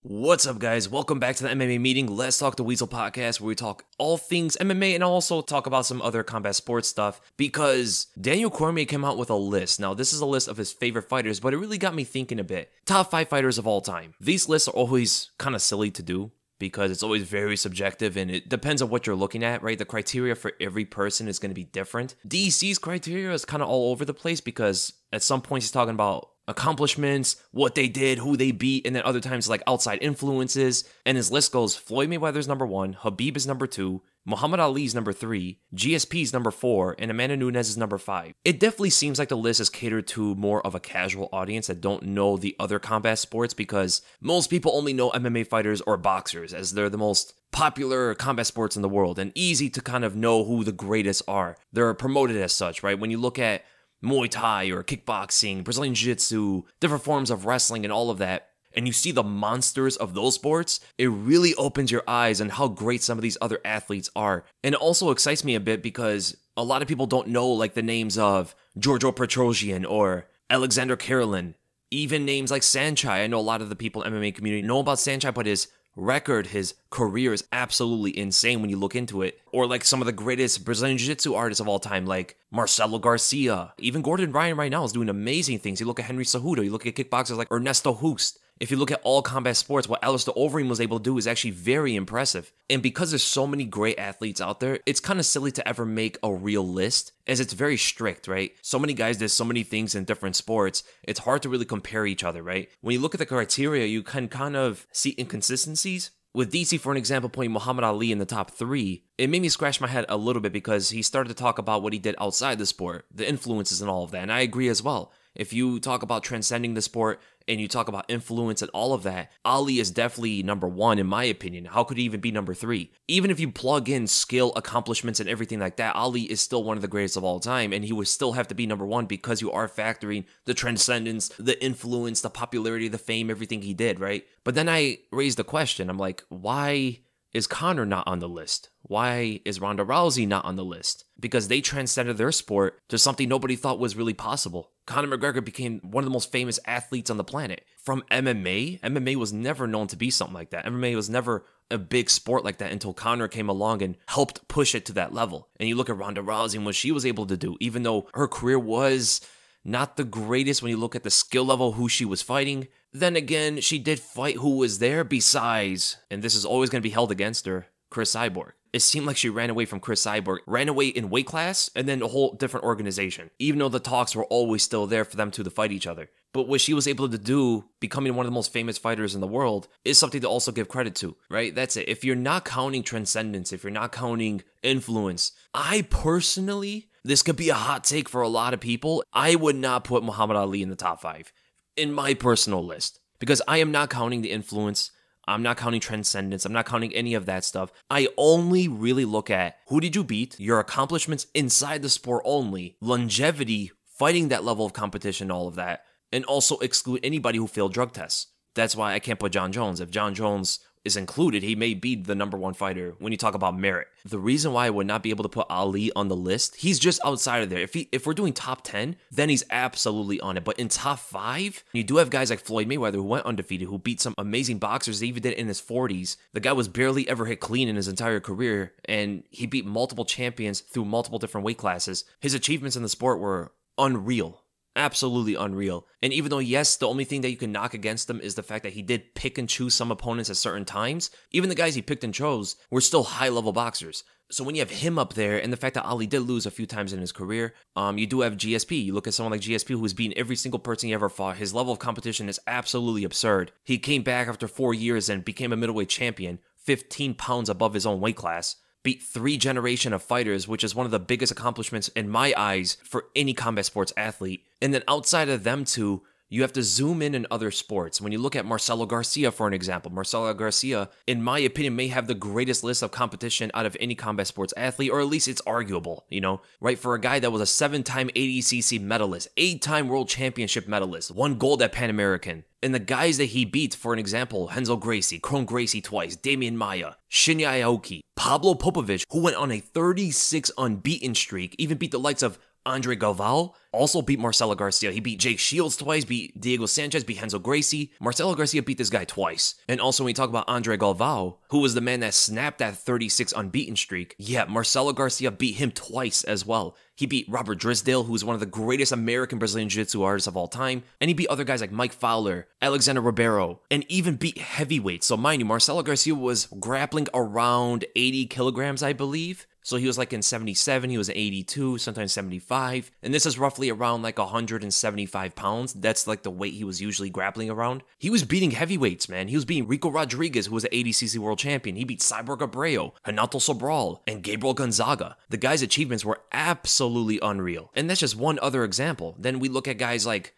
What's up, guys? Welcome back to the MMA meeting. Let's Talk TheWeasle podcast, where we talk all things MMA and also talk about some other combat sports stuff, because Daniel Cormier came out with a list. Now, this is a list of his favorite fighters, but it really got me thinking a bit. Top 5 fighters of all time. These lists are always kind of silly to do, because it's always very subjective and it depends on what you're looking at, right? The criteria for every person is going to be different. DEC's criteria is kind of all over the place, because at some points he's talking about accomplishments, what they did, who they beat, and then other times like outside influences. And his list goes: Floyd Mayweather's number 1, Khabib is number 2, Muhammad Ali's number 3, GSP's number 4, and Amanda Nunes is number 5. It definitely seems like the list is catered to more of a casual audience that don't know the other combat sports, because most people only know MMA fighters or boxers, as they're the most popular combat sports in the world and easy to kind of know who the greatest are. They're promoted as such, right? When you look at Muay Thai or kickboxing, Brazilian Jiu-Jitsu, different forms of wrestling and all of that, and you see the monsters of those sports, it really opens your eyes on how great some of these other athletes are. And it also excites me a bit because a lot of people don't know like the names of Giorgio Petrosyan or Alexander Karelin, even names like Saenchai. I know a lot of the people in the MMA community know about Saenchai, but his record, his career is absolutely insane when you look into it. Or like some of the greatest Brazilian Jiu-Jitsu artists of all time, like Marcelo Garcia. Even Gordon Ryan right now is doing amazing things. You look at Henry Cejudo, you look at kickboxers like Ernesto Hoost. If you look at all combat sports, what Alistair Overeem was able to do is actually very impressive. And because there's so many great athletes out there, it's kind of silly to ever make a real list, as it's very strict, right? So many guys did so many things in different sports, it's hard to really compare each other, right? When you look at the criteria, you can kind of see inconsistencies. With DC, for an example, putting Muhammad Ali in the top 3, it made me scratch my head a little bit, because he started to talk about what he did outside the sport, the influences and all of that, and I agree as well. If you talk about transcending the sport and you talk about influence and all of that, Ali is definitely number 1 in my opinion. How could he even be number 3? Even if you plug in skill, accomplishments, and everything like that, Ali is still one of the greatest of all time, and he would still have to be number 1, because you are factoring the transcendence, the influence, the popularity, the fame, everything he did, right? But then I raised the question, I'm like, why is Conor not on the list? Why is Ronda Rousey not on the list? Because they transcended their sport to something nobody thought was really possible. Conor McGregor became one of the most famous athletes on the planet. From MMA, MMA was never known to be something like that. MMA was never a big sport like that until Conor came along and helped push it to that level. And you look at Ronda Rousey and what she was able to do, even though her career was not the greatest when you look at the skill level, who she was fighting. Then again, she did fight who was there besides, and this is always going to be held against her, Chris Cyborg. It seemed like she ran away from Chris Cyborg, ran away in weight class, and then a whole different organization, even though the talks were always still there for them two to fight each other. But what she was able to do, becoming one of the most famous fighters in the world, is something to also give credit to, right? That's it. If you're not counting transcendence, if you're not counting influence, I personally, this could be a hot take for a lot of people, I would not put Muhammad Ali in the top 5 in my personal list, because I am not counting the influence. I'm not counting transcendence. I'm not counting any of that stuff. I only really look at who did you beat, your accomplishments inside the sport only, longevity, fighting that level of competition, all of that, and also exclude anybody who failed drug tests. That's why I can't put John Jones. If John Jones is included, he may be the number 1 fighter when you talk about merit. The reason why I would not be able to put Ali on the list, he's just outside of there. If we're doing top 10, then he's absolutely on it. But in top 5, you do have guys like Floyd Mayweather, who went undefeated, who beat some amazing boxers. They even did it in his 40s. The guy was barely ever hit clean in his entire career, and he beat multiple champions through multiple different weight classes. His achievements in the sport were unreal. Absolutely unreal. And even though, yes, the only thing that you can knock against him is the fact that he did pick and choose some opponents at certain times, even the guys he picked and chose were still high-level boxers. So when you have him up there, and the fact that Ali did lose a few times in his career, you do have GSP. You look at someone like GSP, who's beaten every single person he ever fought. His level of competition is absolutely absurd. He came back after 4 years and became a middleweight champion, 15 pounds above his own weight class. Beat 3 generations of fighters, which is one of the biggest accomplishments in my eyes for any combat sports athlete. And then outside of them two, you have to zoom in other sports. When you look at Marcelo Garcia, for an example, Marcelo Garcia, in my opinion, may have the greatest list of competition out of any combat sports athlete, or at least it's arguable, you know, right? For a guy that was a 7-time ADCC medalist, 8-time world championship medalist, won gold at Pan American. And the guys that he beat, for an example, Renzo Gracie, Kron Gracie twice, Damian Maia, Shinya Aoki, Pablo Popovich, who went on a 36 unbeaten streak, even beat the likes of Andre Galvao also beat Marcelo Garcia. He beat Jake Shields twice, beat Diego Sanchez, beat Renzo Gracie. Marcelo Garcia beat this guy twice. And also when we talk about Andre Galvao, who was the man that snapped that 36 unbeaten streak, yeah, Marcelo Garcia beat him twice as well. He beat Robert Drisdale, who's one of the greatest American Brazilian Jiu-Jitsu artists of all time. And he beat other guys like Mike Fowler, Alexander Ribeiro, and even beat heavyweights. So mind you, Marcelo Garcia was grappling around 80 kilograms, I believe. So he was like in 77, he was in 82, sometimes 75. And this is roughly around like 175 pounds. That's like the weight he was usually grappling around. He was beating heavyweights, man. He was beating Rico Rodriguez, who was an ADCC world champion. He beat Cyborg Abreu, Renato Sobral, and Gabriel Gonzaga. The guy's achievements were absolutely unreal. And that's just one other example. Then we look at guys like,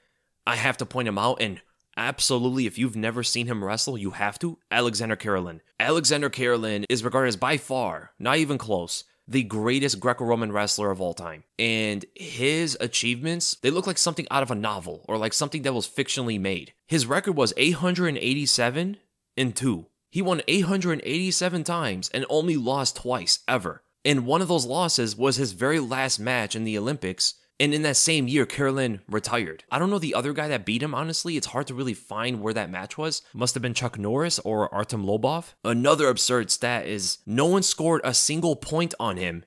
I have to point him out, and absolutely, if you've never seen him wrestle, you have to. Alexander Karelin. Alexander Karelin is regarded as by far, not even close, the greatest Greco-Roman wrestler of all time. And his achievements, they look like something out of a novel or like something that was fictionally made. His record was 887-2. He won 887 times and only lost twice ever. And one of those losses was his very last match in the Olympics. And in that same year, Karelin retired. I don't know the other guy that beat him, honestly. It's hard to really find where that match was. Must have been Chuck Norris or Artem Lobov. Another absurd stat is no one scored a single point on him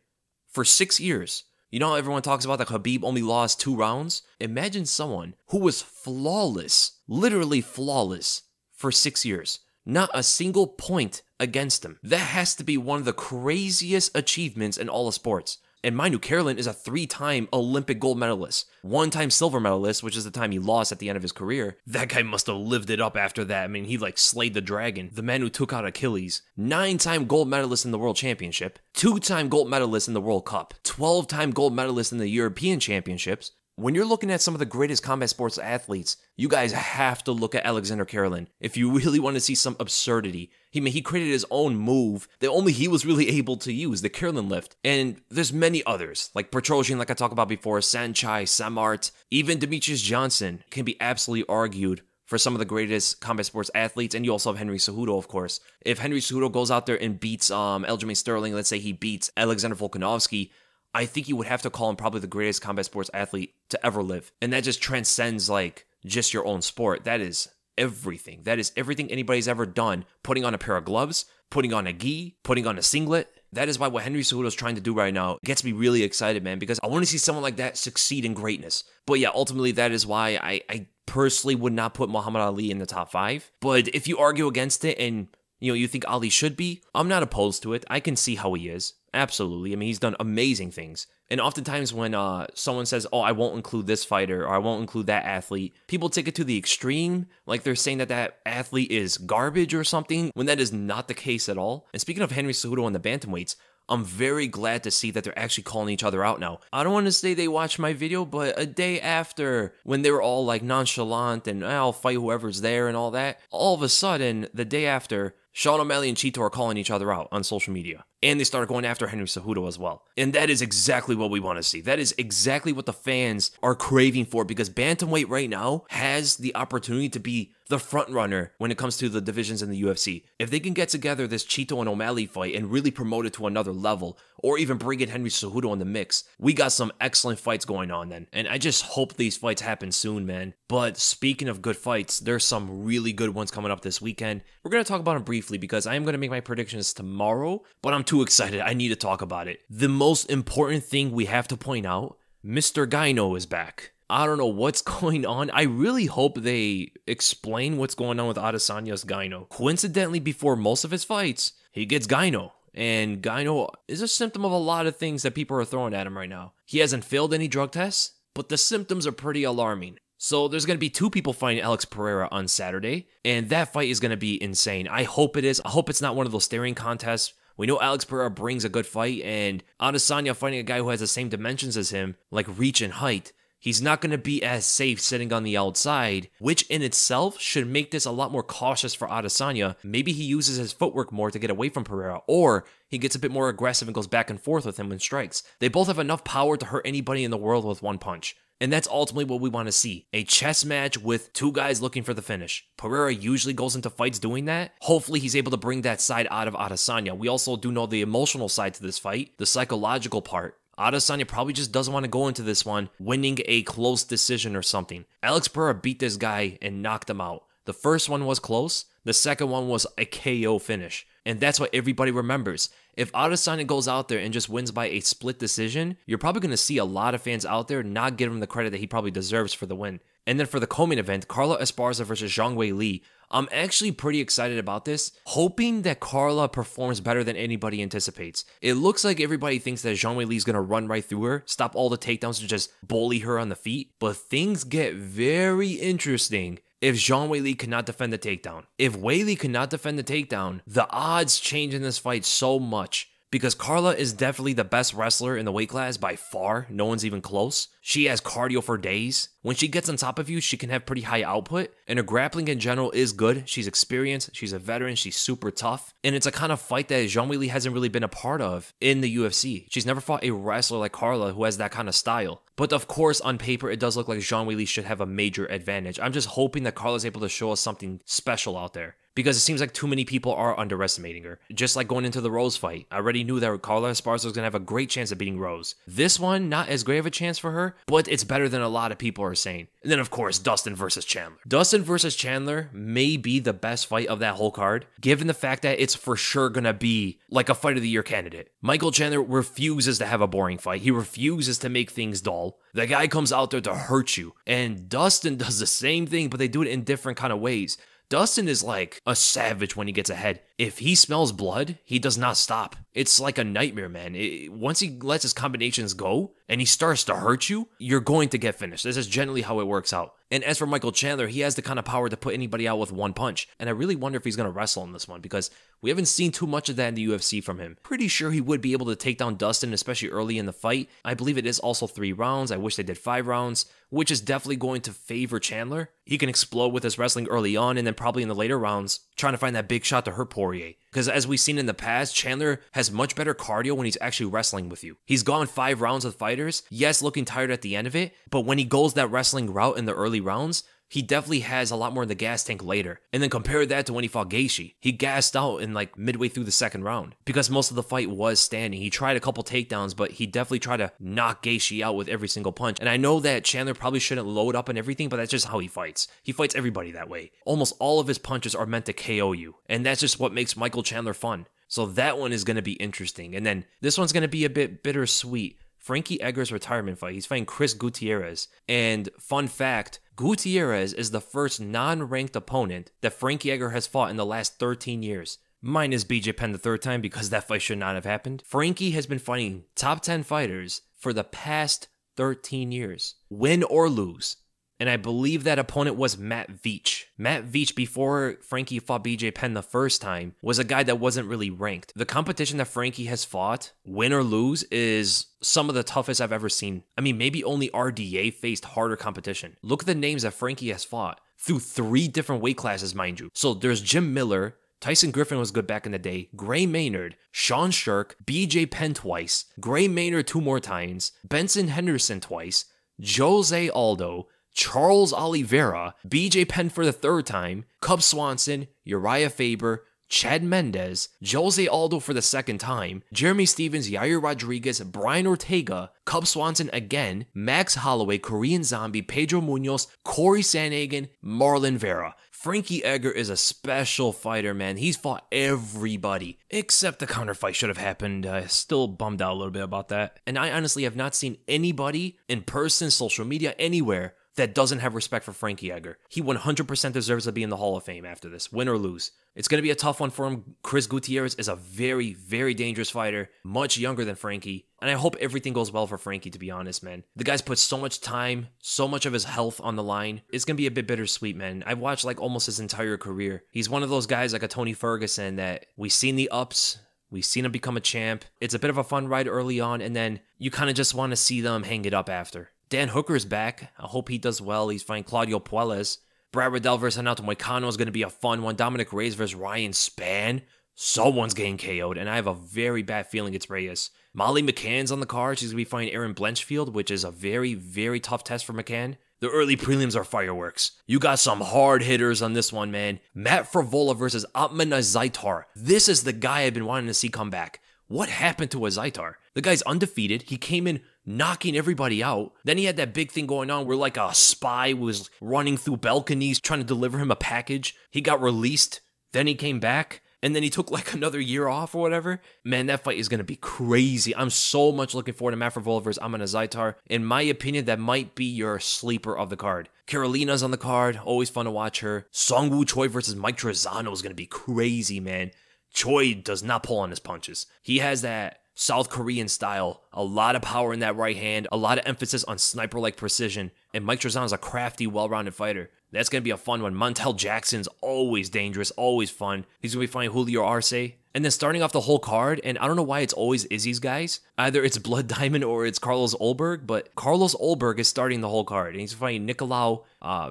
for 6 years. You know how everyone talks about that Khabib only lost 2 rounds? Imagine someone who was flawless, literally flawless, for 6 years. Not a single point against him. That has to be one of the craziest achievements in all of sports. And mind you, Karelin is a 3-time Olympic gold medalist, 1-time silver medalist, which is the time he lost at the end of his career. That guy must have lived it up after that. I mean, he like slayed the dragon, the man who took out Achilles. 9-time gold medalist in the World Championship, 2-time gold medalist in the World Cup, 12-time gold medalist in the European Championships. When you're looking at some of the greatest combat sports athletes, you guys have to look at Alexander Karelin if you really want to see some absurdity. He created his own move that only he was really able to use, the Karelin lift. And there's many others, like Petrosian, like I talked about before, Sanchai, Samart, even Demetrius Johnson can be absolutely argued for some of the greatest combat sports athletes. And you also have Henry Cejudo, of course. If Henry Cejudo goes out there and beats Aljamain Sterling, let's say he beats Alexander Volkanovski, I think you would have to call him probably the greatest combat sports athlete to ever live. And that just transcends like just your own sport. That is everything. That is everything anybody's ever done. Putting on a pair of gloves, putting on a gi, putting on a singlet. That is why what Henry Cejudo is trying to do right now gets me really excited, man, because I want to see someone like that succeed in greatness. But yeah, ultimately that is why I personally would not put Muhammad Ali in the top 5. But if you argue against it and you think Ali should be, I'm not opposed to it. I can see how he is. Absolutely. I mean, he's done amazing things. And oftentimes when someone says, oh, I won't include this fighter or I won't include that athlete, people take it to the extreme, like they're saying that that athlete is garbage or something, when that is not the case at all. And speaking of Henry Cejudo and the bantamweights, I'm very glad to see that they're actually calling each other out now. I don't want to say they watched my video, but a day after, when they were all like nonchalant and I'll fight whoever's there and all that, all of a sudden, the day after, Sean O'Malley and Chito are calling each other out on social media. And they started going after Henry Cejudo as well. And that is exactly what we want to see. That is exactly what the fans are craving for, because bantamweight right now has the opportunity to be the front runner when it comes to the divisions in the UFC. If they can get together this Chito and O'Malley fight and really promote it to another level, or even bring in Henry Cejudo in the mix, we got some excellent fights going on then. And I just hope these fights happen soon, man. But speaking of good fights, there's some really good ones coming up this weekend. We're going to talk about them briefly because I am going to make my predictions tomorrow, but I'm too excited. I need to talk about it. The most important thing we have to point out, Mr. Gyno is back. I don't know what's going on. I really hope they explain what's going on with Adesanya's gyno. Coincidentally, before most of his fights, he gets gyno. And gyno is a symptom of a lot of things that people are throwing at him right now. He hasn't failed any drug tests, but the symptoms are pretty alarming. So there's going to be 2 people fighting Alex Pereira on Saturday, and that fight is going to be insane. I hope it is. I hope it's not one of those staring contests. We know Alex Pereira brings a good fight, and Adesanya fighting a guy who has the same dimensions as him, like reach and height, he's not going to be as safe sitting on the outside, which in itself should make this a lot more cautious for Adesanya. Maybe he uses his footwork more to get away from Pereira, or he gets a bit more aggressive and goes back and forth with him when strikes. They both have enough power to hurt anybody in the world with one punch. And that's ultimately what we want to see. A chess match with 2 guys looking for the finish. Pereira usually goes into fights doing that. Hopefully he's able to bring that side out of Adesanya. We also do know the emotional side to this fight, the psychological part. Adesanya probably just doesn't want to go into this one winning a close decision or something. Alex Pereira beat this guy and knocked him out. The first one was close. The second one was a KO finish. And that's what everybody remembers. If Adesanya goes out there and just wins by a split decision, you're probably going to see a lot of fans out there not give him the credit that he probably deserves for the win. And then for the co-main event, Carla Esparza versus Zhang Weili. I'm actually pretty excited about this, hoping that Carla performs better than anybody anticipates. It looks like everybody thinks that Zhang Weili is going to run right through her, stop all the takedowns and just bully her on the feet. But things get very interesting if Zhang Weili cannot defend the takedown. If Weili cannot defend the takedown, the odds change in this fight so much. Because Carla is definitely the best wrestler in the weight class by far. No one's even close. She has cardio for days. When she gets on top of you, she can have pretty high output. And her grappling in general is good. She's experienced. She's a veteran. She's super tough. And it's a kind of fight that Zhang Weili hasn't really been a part of in the UFC. She's never fought a wrestler like Carla who has that kind of style. But of course, on paper, it does look like Zhang Weili should have a major advantage. I'm just hoping that Carla's able to show us something special out there. Because it seems like too many people are underestimating her. Just like going into the Rose fight. I already knew that Carla Esparza was going to have a great chance of beating Rose. This one, not as great of a chance for her, but it's better than a lot of people are saying. And then, of course, Dustin versus Chandler. Dustin versus Chandler may be the best fight of that whole card, given the fact that it's for sure going to be like a fight of the year candidate. Michael Chandler refuses to have a boring fight. He refuses to make things dull. The guy comes out there to hurt you. And Dustin does the same thing, but they do it in different kind of ways. Dustin is like a savage when he gets ahead. If he smells blood, he does not stop. It's like a nightmare, man. Once he lets his combinations go and he starts to hurt you, you're going to get finished. This is generally how it works out. And as for Michael Chandler, he has the kind of power to put anybody out with one punch. And I really wonder if he's going to wrestle in this one because we haven't seen too much of that in the UFC from him. Pretty sure he would be able to take down Dustin, especially early in the fight. I believe it is also 3 rounds. I wish they did 5 rounds, which is definitely going to favor Chandler. He can explode with his wrestling early on and then probably in the later rounds trying to find that big shot to hurt Poirier. Because as we've seen in the past, Chandler has much better cardio when he's actually wrestling with you. He's gone 5 rounds with fighters, yes, looking tired at the end of it, but when he goes that wrestling route in the early rounds, he definitely has a lot more in the gas tank later. And then compare that to when he fought Gaethje. He gassed out in like midway through the second round because most of the fight was standing. He tried a couple takedowns, but he definitely tried to knock Gaethje out with every single punch. And I know that Chandler probably shouldn't load up and everything, but that's just how he fights. He fights everybody that way. Almost all of his punches are meant to KO you. And that's just what makes Michael Chandler fun. So that one is going to be interesting. And then this one's going to be a bit bittersweet. Frankie Edgar's retirement fight. He's fighting Chris Gutierrez. And fun fact, Gutierrez is the first non-ranked opponent that Frankie Edgar has fought in the last 13 years. Minus BJ Penn the third time because that fight should not have happened. Frankie has been fighting top 10 fighters for the past 13 years. Win or lose. And I believe that opponent was Matt Veach. Matt Veach, before Frankie fought BJ Penn the first time, was a guy that wasn't really ranked. The competition that Frankie has fought, win or lose, is some of the toughest I've ever seen. I mean, maybe only RDA faced harder competition. Look at the names that Frankie has fought through 3 different weight classes, mind you. So there's Jim Miller, Tyson Griffin was good back in the day, Gray Maynard, Sean Shirk, BJ Penn twice, Gray Maynard 2 more times, Benson Henderson twice, Jose Aldo, Charles Oliveira, BJ Penn for the 3rd time, Cub Swanson, Uriah Faber, Chad Mendez, Jose Aldo for the 2nd time, Jeremy Stevens, Yair Rodriguez, Brian Ortega, Cub Swanson again, Max Holloway, Korean Zombie, Pedro Munoz, Corey Sandhagen, Marlon Vera. Frankie Edgar is a special fighter, man. He's fought everybody, except the counter fight should have happened. Still bummed out a little bit about that. And I honestly have not seen anybody in person, social media, anywhere that doesn't have respect for Frankie Edgar. He 100% deserves to be in the Hall of Fame after this, win or lose. It's going to be a tough one for him. Chris Gutierrez is a very, very dangerous fighter, much younger than Frankie. And I hope everything goes well for Frankie, to be honest, man. The guy's put so much time, so much of his health on the line. It's going to be a bit bittersweet, man. I've watched like almost his entire career. He's one of those guys like a Tony Ferguson that we've seen the ups, we've seen him become a champ. It's a bit of a fun ride early on, and then you kind of just want to see them hang it up after. Dan Hooker's back. I hope he does well. He's fighting Claudio Puelles. Brad Riddell versus Renato Moicano is going to be a fun one. Dominic Reyes versus Ryan Spann. Someone's getting KO'd, and I have a very bad feeling it's Reyes. Molly McCann's on the card. She's going to be fighting Erin Blanchfield, which is a very, very tough test for McCann. The early prelims are fireworks. You got some hard hitters on this one, man. Matt Favola versus Atman Zaitar. This is the guy I've been wanting to see come back. What happened to Azaitar? The guy's undefeated. He came in knocking everybody out. Then he had that big thing going on where like a spy was running through balconies trying to deliver him a package. He got released. Then he came back. And then he took like another year off or whatever. Man, that fight is going to be crazy. I'm so much looking forward to Matt Frevola versus Amanda Zaitar. In my opinion, that might be your sleeper of the card. Carolina's on the card. Always fun to watch her. Songwoo Choi versus Mike Trizano is going to be crazy, man. Choi does not pull on his punches. He has that South Korean style. A lot of power in that right hand. A lot of emphasis on sniper-like precision. And Mike Trizano is a crafty, well-rounded fighter. That's going to be a fun one. Montel Jackson's always dangerous, always fun. He's going to be fighting Julio Arce. And then starting off the whole card, and I don't know why it's always Izzy's guys. Either it's Blood Diamond or it's Carlos Olberg, but Carlos Olberg is starting the whole card. And he's fighting Nicolau,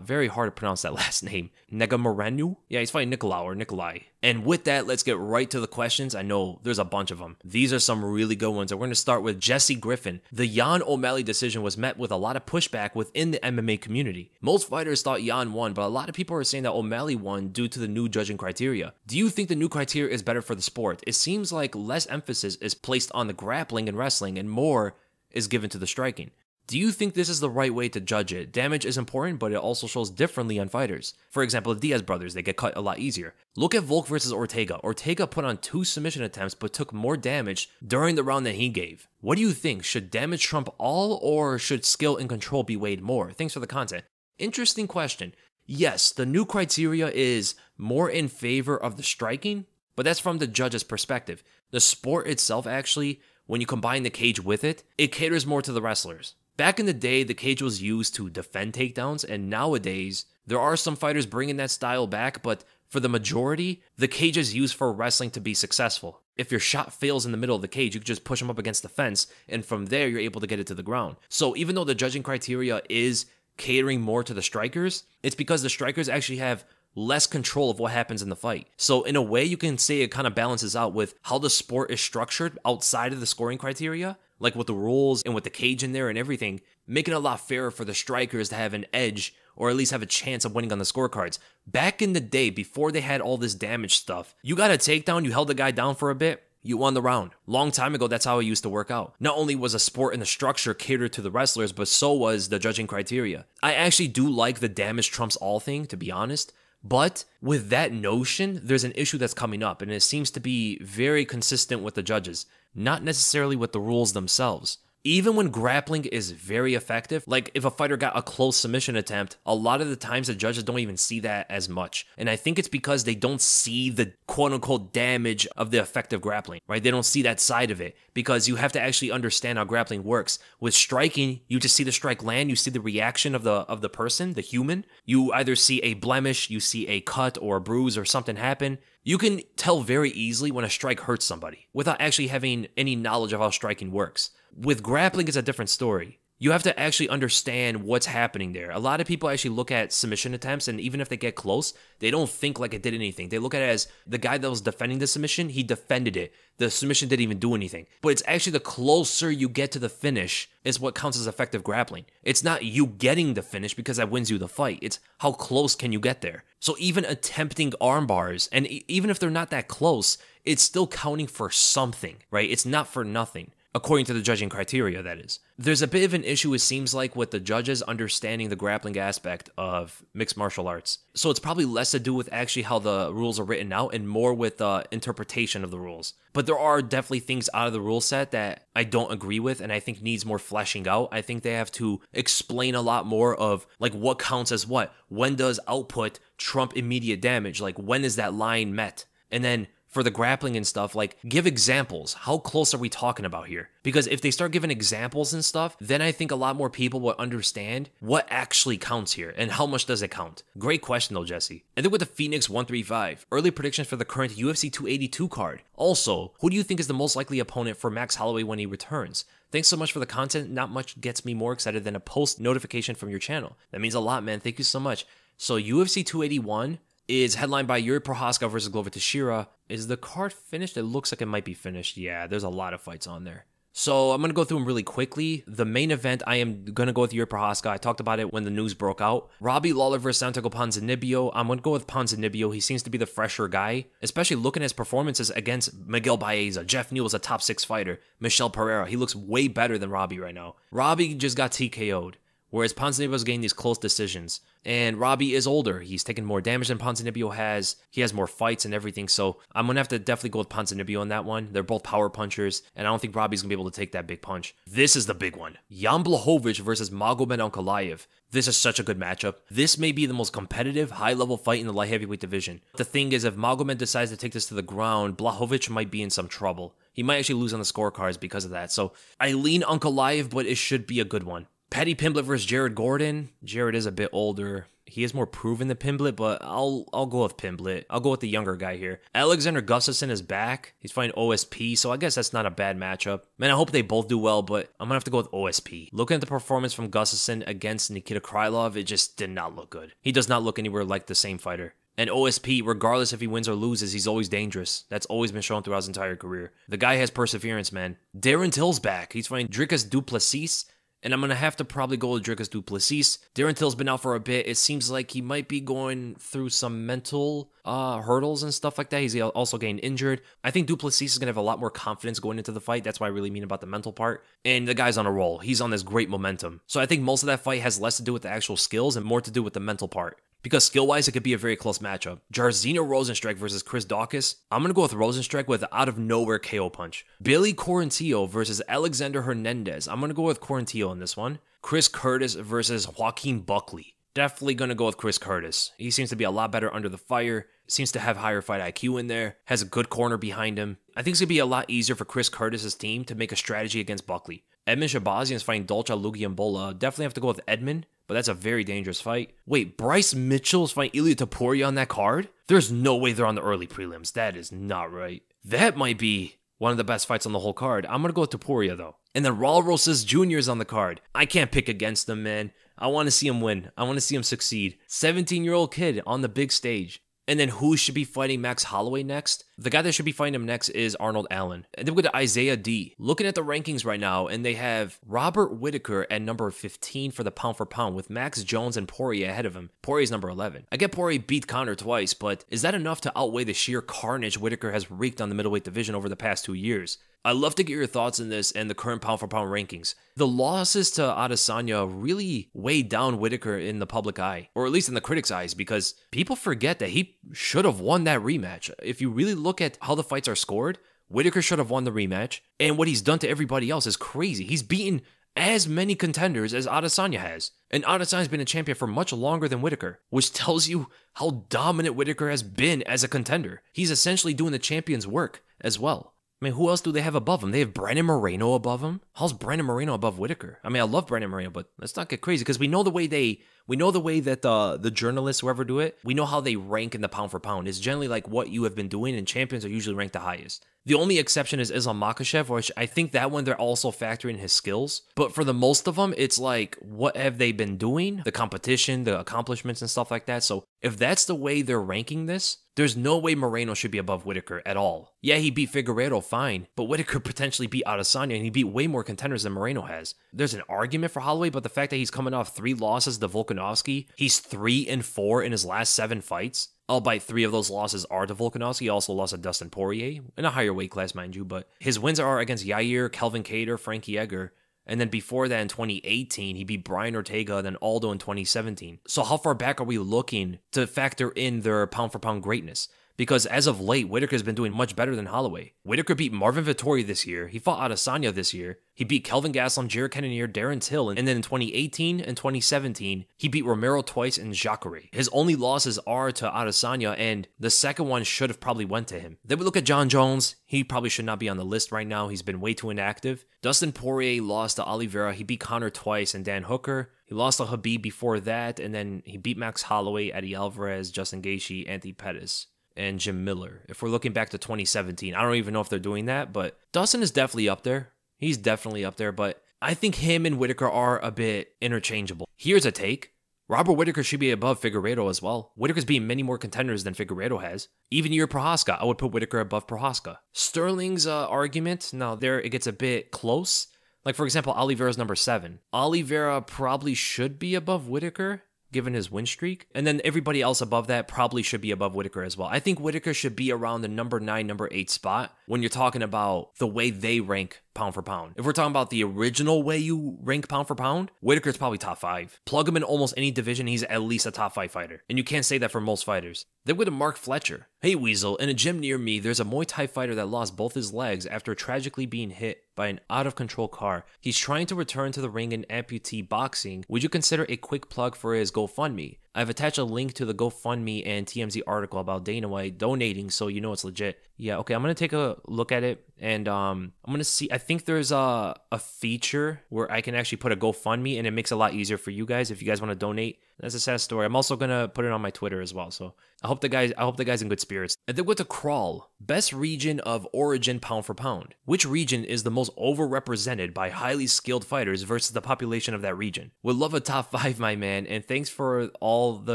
very hard to pronounce that last name, Negamoranu? Yeah, he's fighting Nicolau or Nikolai. And with that, let's get right to the questions. I know there's a bunch of them. These are some really good ones. And we're going to start with Jesse Griffin. The Yan O'Malley decision was met with a lot of pushback within the MMA community. Most fighters thought Yan won, but a lot of people are saying that O'Malley won due to the new judging criteria. Do you think the new criteria is better for the sport? It seems like less emphasis is placed on the grappling and wrestling and more is given to the striking. Do you think this is the right way to judge it? Damage is important, but it also shows differently on fighters. For example, the Diaz brothers, they get cut a lot easier. Look at Volk versus Ortega. Ortega put on 2 submission attempts, but took more damage during the round than he gave. What do you think? Should damage trump all, or should skill and control be weighed more? Thanks for the content. Interesting question. Yes, the new criteria is more in favor of the striking, but that's from the judge's perspective. The sport itself, actually, when you combine the cage with it, it caters more to the wrestlers. Back in the day, the cage was used to defend takedowns, and nowadays, there are some fighters bringing that style back, but for the majority, the cage is used for wrestling to be successful. If your shot fails in the middle of the cage, you can just push them up against the fence, and from there, you're able to get it to the ground. So even though the judging criteria is catering more to the strikers, it's because the strikers actually have less control of what happens in the fight. So in a way, you can say it kind of balances out with how the sport is structured outside of the scoring criteria, like with the rules and with the cage in there and everything, making it a lot fairer for the strikers to have an edge or at least have a chance of winning on the scorecards. Back in the day, before they had all this damage stuff, you got a takedown, you held the guy down for a bit, you won the round. Long time ago, that's how it used to work out. Not only was a sport and the structure catered to the wrestlers, but so was the judging criteria. I actually do like the damage trumps all thing, to be honest. But with that notion, there's an issue that's coming up, and it seems to be very consistent with the judges, not necessarily with the rules themselves. Even when grappling is very effective, like if a fighter got a close submission attempt, a lot of the times the judges don't even see that as much. And I think it's because they don't see the quote-unquote damage of the effective grappling, right? They don't see that side of it because you have to actually understand how grappling works. With striking, you just see the strike land, you see the reaction of the person, the human. You either see a blemish, you see a cut or a bruise or something happen. You can tell very easily when a strike hurts somebody without actually having any knowledge of how striking works. With grappling, it's a different story. You have to actually understand what's happening there. A lot of people actually look at submission attempts, and even if they get close, they don't think like it did anything. They look at it as the guy that was defending the submission, he defended it. The submission didn't even do anything. But it's actually the closer you get to the finish is what counts as effective grappling. It's not you getting the finish because that wins you the fight. It's how close can you get there. So even attempting arm bars, and even if they're not that close, it's still counting for something, right? It's not for nothing. According to the judging criteria, that is. There's a bit of an issue, it seems like, with the judges understanding the grappling aspect of mixed martial arts. So it's probably less to do with actually how the rules are written out and more with the interpretation of the rules. But there are definitely things out of the rule set that I don't agree with and I think needs more fleshing out. I think they have to explain a lot more of like what counts as what. When does output trump immediate damage? Like when is that line met? And then for the grappling and stuff, like give examples. How close are we talking about here? Because if they start giving examples and stuff, then I think a lot more people will understand what actually counts here and how much does it count. Great question though, Jesse. And then with the Phoenix 135, early predictions for the current UFC 282 card. Also, who do you think is the most likely opponent for Max Holloway when he returns? Thanks so much for the content. Not much gets me more excited than a post notification from your channel. That means a lot, man. Thank you so much. So UFC 281 is headlined by Yuri Prochazka versus Glover Teixeira. Is the card finished? It looks like it might be finished. Yeah, there's a lot of fights on there. So I'm going to go through them really quickly. The main event, I am going to go with Yuri Prochazka. I talked about it when the news broke out. Robbie Lawler versus Santiago Ponzinibbio. I'm going to go with Ponzinibbio. He seems to be the fresher guy, especially looking at his performances against Miguel Baeza. Jeff Neal is a top 6 fighter. Michel Pereira. He looks way better than Robbie right now. Robbie just got TKO'd, whereas Ponzinibbio's getting these close decisions. And Robbie is older. He's taken more damage than Ponzinibbio has. He has more fights and everything. So I'm going to have to definitely go with Ponzinibbio on that one. They're both power punchers, and I don't think Robbie's going to be able to take that big punch. This is the big one. Jan Blachowicz versus Magomed Ankalaev. This is such a good matchup. This may be the most competitive, high-level fight in the light heavyweight division. The thing is, if Magomed decides to take this to the ground, Blachowicz might be in some trouble. He might actually lose on the scorecards because of that. So I lean Ankalaev, but it should be a good one. Paddy Pimblett versus Jared Gordon. Jared is a bit older. He is more proven than Pimblett, but I'll go with Pimblett. I'll go with the younger guy here. Alexander Gustafsson is back. He's fighting OSP, so I guess that's not a bad matchup. Man, I hope they both do well, but I'm going to have to go with OSP. Looking at the performance from Gustafsson against Nikita Krylov, it just did not look good. He does not look anywhere like the same fighter. And OSP, regardless if he wins or loses, he's always dangerous. That's always been shown throughout his entire career. The guy has perseverance, man. Darren Till's back. He's fighting Dricus du Plessis. And I'm going to have to probably go with Dricus du Plessis. Darren Till's been out for a bit. It seems like he might be going through some mental hurdles and stuff like that. He's also getting injured. I think du Plessis is going to have a lot more confidence going into the fight. That's what I really mean about the mental part. And the guy's on a roll. He's on this great momentum. So I think most of that fight has less to do with the actual skills and more to do with the mental part. Because skill-wise, it could be a very close matchup. Jairzinho Rozenstruik versus Chris Daukaus. I'm going to go with Rozenstruik with out-of-nowhere KO punch. Billy Quarantillo versus Alexander Hernandez. I'm going to go with Quarantillo in this one. Chris Curtis versus Joaquin Buckley. Definitely going to go with Chris Curtis. He seems to be a lot better under the fire. Seems to have higher fight IQ in there. Has a good corner behind him. I think it's going to be a lot easier for Chris Curtis's team to make a strategy against Buckley. Edmund Shabazian is fighting Dolce Lugiambola. Definitely have to go with Edmund, but that's a very dangerous fight. Wait, Bryce Mitchell is fighting Ilia Topuria on that card? There's no way they're on the early prelims. That is not right. That might be one of the best fights on the whole card. I'm going to go with Topuria, though. And then Raul Rosas Jr. is on the card. I can't pick against him, man. I want to see him win. I want to see him succeed. 17-year-old kid on the big stage. And then who should be fighting Max Holloway next? The guy that should be fighting him next is Arnold Allen. And then we go to Isaiah D. Looking at the rankings right now, and they have Robert Whittaker at number 15 for the pound for pound, with Max Jones and Poirier ahead of him. Poirier's number 11. I get Poirier beat Conor twice, but is that enough to outweigh the sheer carnage Whittaker has wreaked on the middleweight division over the past 2 years? I'd love to get your thoughts on this and the current pound for pound rankings. The losses to Adesanya really weighed down Whittaker in the public eye, or at least in the critics' eyes, because people forget that he should have won that rematch. If you really look at how the fights are scored, Whittaker should have won the rematch, and what he's done to everybody else is crazy. He's beaten as many contenders as Adesanya has, and Adesanya's been a champion for much longer than Whittaker, which tells you how dominant Whittaker has been as a contender. He's essentially doing the champion's work as well. I mean, who else do they have above him? They have Brandon Moreno above him. How's Brandon Moreno above Whittaker? I mean, I love Brandon Moreno, but let's not get crazy, because we know the way that the journalists, whoever do it, we know how they rank in the pound for pound. It's generally like what you have been doing, and champions are usually ranked the highest. The only exception is Islam Makhachev, which I think that one they're also factoring his skills. But for the most of them, it's like, what have they been doing? The competition, the accomplishments and stuff like that. So if that's the way they're ranking this, there's no way Moreno should be above Whittaker at all. Yeah, he beat Figueiredo, fine, but Whittaker potentially beat Adesanya, and he beat way more contenders than Moreno has. There's an argument for Holloway, but the fact that he's coming off 3 losses to Volkanovski, he's 3-4 in his last 7 fights. Albeit 3 of those losses are to Volkanovski. He also lost to Dustin Poirier, in a higher weight class, mind you, but his wins are against Yair, Kelvin Kattar, Frankie Edgar, and then before that in 2018, he beat Brian Ortega, then Aldo in 2017. So how far back are we looking to factor in their pound-for-pound greatness? Because as of late, Whittaker's been doing much better than Holloway. Whittaker beat Marvin Vettori this year. He fought Adesanya this year. He beat Kelvin Gastelum, Jared Cannonier, Darren Till, and then in 2018 and 2017, he beat Romero twice and Jacare. His only losses are to Adesanya, and the second one should have probably went to him. Then we look at John Jones. He probably should not be on the list right now. He's been way too inactive. Dustin Poirier lost to Oliveira. He beat Conor twice and Dan Hooker. He lost to Khabib before that, and then he beat Max Holloway, Eddie Alvarez, Justin Gaethje, Anthony Pettis, and Jim Miller. If we're looking back to 2017, I don't even know if they're doing that, but Dustin is definitely up there. He's definitely up there, but I think him and Whittaker are a bit interchangeable. Here's a take. Robert Whittaker should be above Figueiredo as well. Whittaker's beaten many more contenders than Figueiredo has. Even Yuri Prohaska, I would put Whittaker above Prohaska. Sterling's argument, now there it gets a bit close. Like, for example, Oliveira's number 7. Oliveira probably should be above Whittaker, given his win streak. And then everybody else above that probably should be above Whittaker as well. I think Whittaker should be around the number 9, number 8 spot when you're talking about the way they rank pound for pound. If we're talking about the original way you rank pound for pound, Whittaker's probably top 5. Plug him in almost any division, he's at least a top 5 fighter. And you can't say that for most fighters. Then with a Mark Fletcher. Hey Weasel, in a gym near me, there's a Muay Thai fighter that lost both his legs after tragically being hit by an out-of-control car. He's trying to return to the ring in amputee boxing. Would you consider a quick plug for his GoFundMe? I've attached a link to the GoFundMe and TMZ article about Dana White donating, so you know it's legit. Yeah, okay, I'm going to take a look at it, and I'm going to see. I think there's a feature where I can actually put a GoFundMe, and it makes it a lot easier for you guys if you guys want to donate. That's a sad story. I'm also going to put it on my Twitter as well, so I hope the guy's in good spirits. And then with the crawl, best region of origin pound for pound. Which region is the most overrepresented by highly skilled fighters versus the population of that region? Would love a top 5, my man, and thanks for all the